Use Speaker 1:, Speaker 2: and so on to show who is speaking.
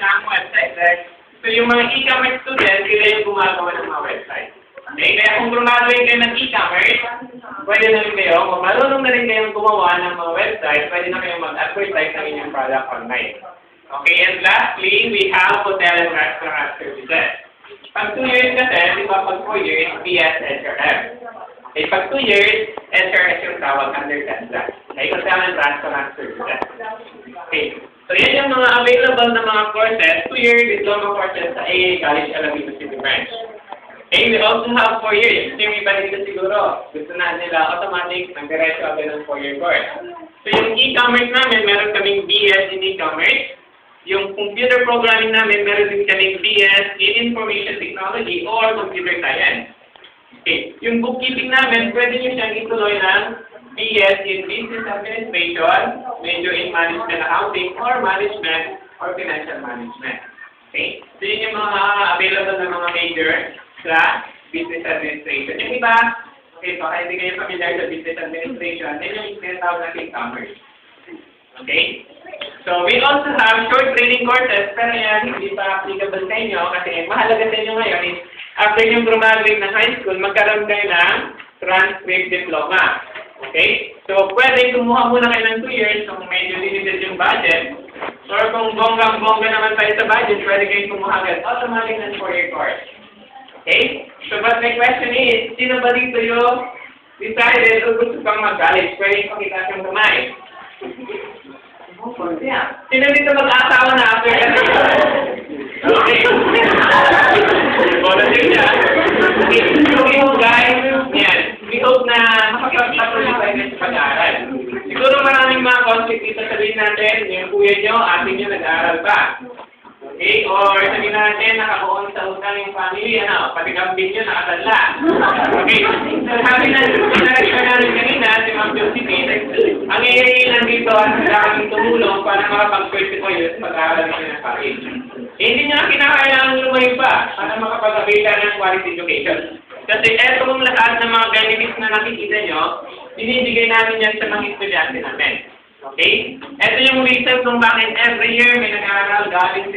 Speaker 1: ng website. Right? So, yung mga e-commerce students, sila yung gumagawa ng mga website. Okay? Kaya kung graduate kayo ng e-commerce, pwede na rin kayo, kung marunong na rin kayong gumawa ng mga website, pwede na kayong mag-advertise ng inyong product online. Okay, and lastly, we have hotel and restaurant services. Pag 2 years kasi, di ba pag 4 years, BS SRM. Okay, pag 2 years, SRS yung tawag under TESDA. Okay, hotel and restaurant services. Okay, so yan yung mga available na mga courses, 2-year diploma courses sa AA College Alameda City Branch. Okay, we also have 4 years. Kasi yung iba dito siguro, gusto na nila automatic, nag-diretso agad ng 4-year course. So yung e-commerce namin, meron kaming BS in e-commerce. Yung computer programming namin, meron din kaming BS in Information Technology or Computer Science. Okay. Yung bookkeeping namin, pwede nyo siyang ituloy ng BS in Business Administration, Major in Management Accounting, or Management, or Financial Management. Okay? So yun yung mga available na mga major sa Business Administration. Yung iba, okay, so kaya hindi kayo familiar sa Business Administration, then yung tinatawag natin commerce. Okay? So, we also have short training courses, pero yan, hindi pa applicable sa inyo kasi mahalaga sa inyo ngayon is after yung graduate ng high school, magkaroon kayo ng transcript diploma. Okay? So, pwede kumuha muna kayo ng 2 years kung medyo limited yung budget. Or kung bonggang-bongga naman tayo sa budget, pwede kayong kumuha agad automatic ng 4-year course. Okay? So, but my question is, sino ba dito yung decided o gusto pang mag-college? Pwede yung pakita siyang kamay. Sino dito mag-asawa na after that? Okay. Volunteer siya. Okay, so we hope guys, yan. We hope na makapagpatuloy tayo sa pag-aaral. Siguro maraming mga concept dito sabihin natin, yung kuya nyo, atin nyo nag-aaral pa. Okay? Or sabihin natin, nakabuon sa utang yung family, pati kambing nyo nakatala. Okay? So sabi natin kanina, si Ma'am Josephine, ang iilan dito at maraming tumulong para makapag-pwede ko yun sa pag-aaral nyo ng college. Hindi nyo na kinakailangan lumayo pa para makapag-abita ng quality education. Kasi eto kong lahat ng mga benefits na nakikita nyo, binibigay namin yan sa mga estudyante namin. Okay? Ito yung reason kung bakit every year may nag-aaral galing